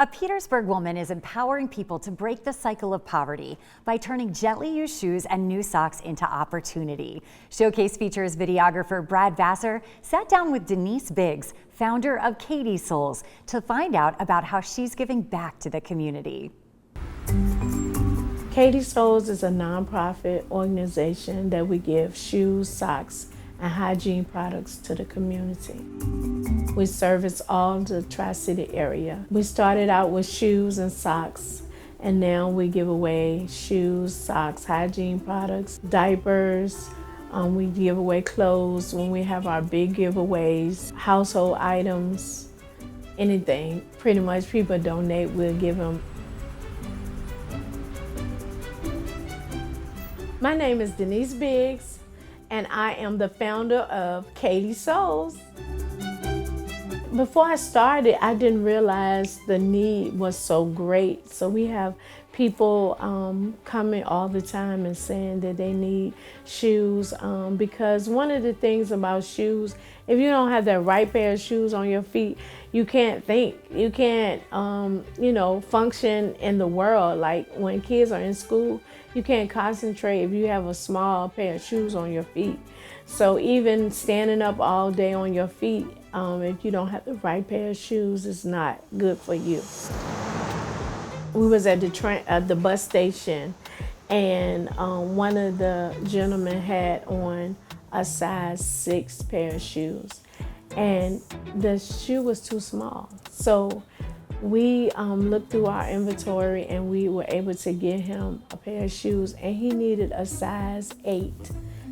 A Petersburg woman is empowering people to break the cycle of poverty by turning gently used shoes and new socks into opportunity. Showcase features videographer Brad Vassar sat down with Denise Biggs, founder of Katie Souls, to find out about how she's giving back to the community. Katie Souls is a nonprofit organization that we give shoes, socks, and hygiene products to the community. We service all the Tri-City area. We started out with shoes and socks, and now we give away shoes, socks, hygiene products, diapers. We give away clothes when we have our big giveaways, household items, anything. Pretty much people donate, we'll give them. My name is Denise Biggs, and I am the founder of Katie Souls. Before I started, I didn't realize the need was so great. So we have people coming all the time and saying that they need shoes because one of the things about shoes, if you don't have the right pair of shoes on your feet, you can't think. You can't, function in the world. Like when kids are in school, you can't concentrate if you have a small pair of shoes on your feet. So even standing up all day on your feet, if you don't have the right pair of shoes, it's not good for you. We was at the bus station, and one of the gentlemen had on a size 6 pair of shoes, and the shoe was too small. So we looked through our inventory and we were able to get him a pair of shoes, and he needed a size 8.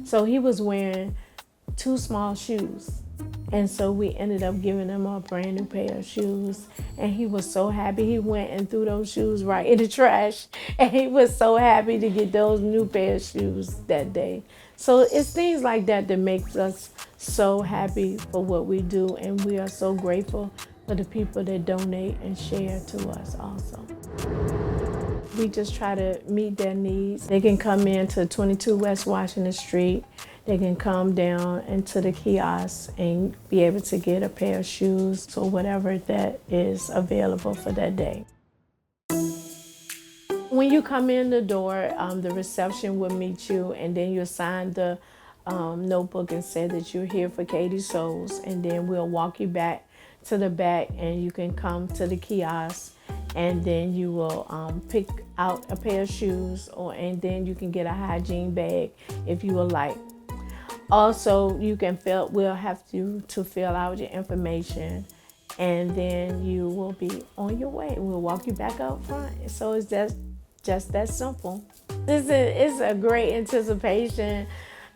So he was wearing 2 small shoes. And so we ended up giving him a brand new pair of shoes, and he was so happy. He went and threw those shoes right in the trash, and he was so happy to get those new pair of shoes that day. So it's things like that that makes us so happy for what we do, and we are so grateful for the people that donate and share to us also. We just try to meet their needs. They can come in to 22 West Washington Street. They can come down into the kiosk and be able to get a pair of shoes or whatever that is available for that day. When you come in the door, the reception will meet you, and then you'll sign the notebook and say that you're here for Katie Souls, and then we'll walk you back to the back, and you can come to the kiosk, and then you will pick out a pair of shoes, and then you can get a hygiene bag if you would like. Also, you can we'll have to fill out your information, and then you will be on your way. We'll walk you back up front. So it's just that simple. It's a great anticipation,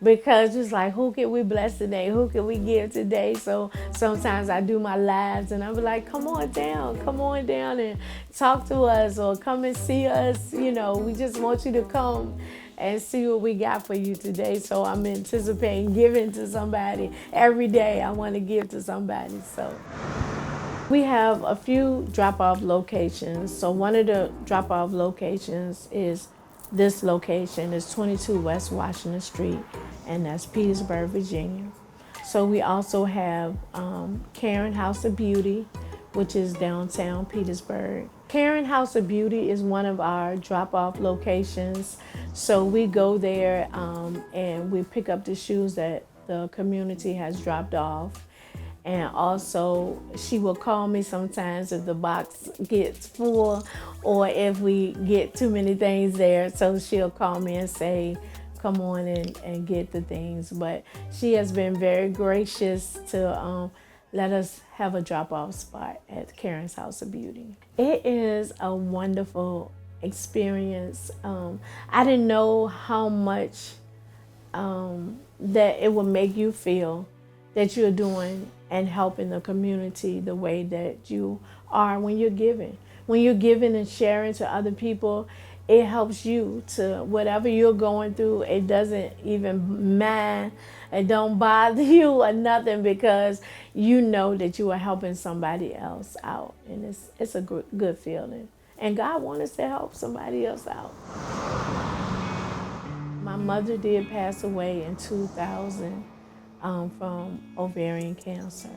because it's like, who can we bless today? Who can we give today? So sometimes I do my lives and I'll be like, come on down and talk to us, or come and see us. We just want you to come and see what we got for you today. So I'm anticipating giving to somebody. Every day I want to give to somebody. So we have a few drop-off locations. So one of the drop-off locations is this location. It's 22 West Washington Street, and that's Petersburg, Virginia. So we also have Karen House of Beauty, which is downtown Petersburg. Karen House of Beauty is one of our drop-off locations. So we go there and we pick up the shoes that the community has dropped off. And also, she will call me sometimes if the box gets full or if we get too many things there. So she'll call me and say, come on and get the things. But she has been very gracious to let us have a drop-off spot at Karen's House of Beauty. It is a wonderful experience. I didn't know how much that it would make you feel that you're doing and helping the community the way that you are when you're giving. When you're giving and sharing to other people, it helps you to whatever you're going through. It doesn't even mind. It don't bother you or nothing, because you know that you are helping somebody else out, and it's a good feeling. And God wants us to help somebody else out. My mother did pass away in 2000 from ovarian cancer.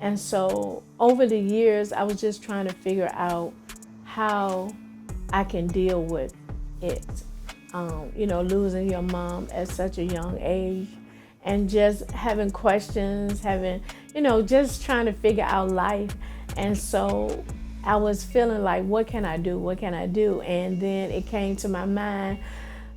And so over the years, I was just trying to figure out how I can deal with it. You know, losing your mom at such a young age and just having questions, you know, just trying to figure out life. And so I was feeling like, what can I do? What can I do? And then it came to my mind,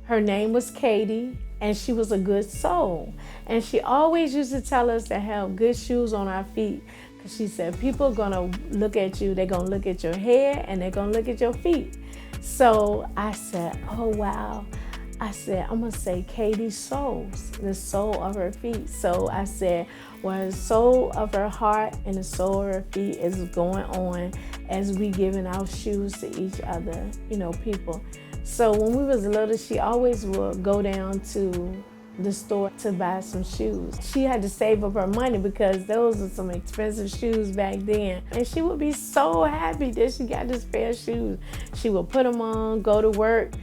her name was Katie, and she was a good soul. And she always used to tell us to have good shoes on our feet. Because she said, people are gonna look at you, they're gonna look at your hair, and they're gonna look at your feet. So I said, oh wow. I said, I'm gonna say Katie's soles, the sole of her feet. So I said, well, the sole of her heart and the sole of her feet is going on as we giving our shoes to each other, you know, people. So when we was little, she always would go down to the store to buy some shoes. She had to save up her money because those were some expensive shoes back then. And she would be so happy that she got this pair of shoes. She would put them on, go to work,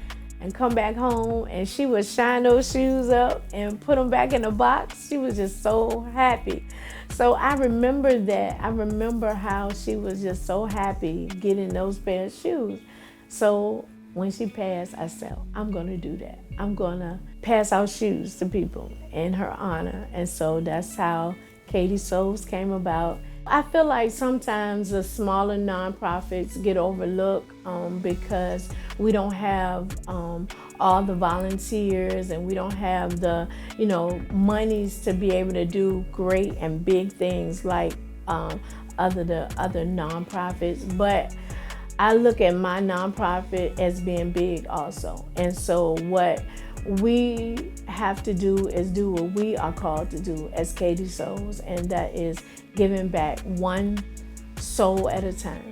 and come back home, and she would shine those shoes up and put them back in the box. She was just so happy. So I remember that. I remember how she was just so happy getting those pair of shoes. So when she passed, I said, I'm gonna do that. I'm gonna pass out shoes to people in her honor. And so that's how Katie Soles came about. I feel like sometimes the smaller nonprofits get overlooked because we don't have all the volunteers, and we don't have the, you know, monies to be able to do great and big things like other nonprofits. But I look at my nonprofit as being big also. And so what we have to do is do what we are called to do as Katie Soles, and that is giving back one soul at a time.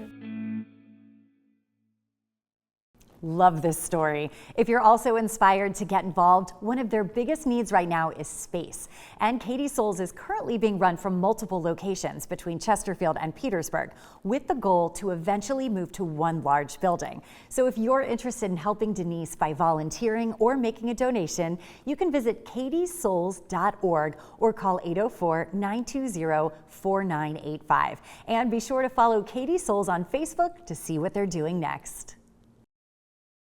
Love this story. If you're also inspired to get involved, one of their biggest needs right now is space. And Katie Soles is currently being run from multiple locations between Chesterfield and Petersburg, with the goal to eventually move to one large building. So if you're interested in helping Denise by volunteering or making a donation, you can visit katiesoles.org or call 804-920-4985. And be sure to follow Katie Soles on Facebook to see what they're doing next.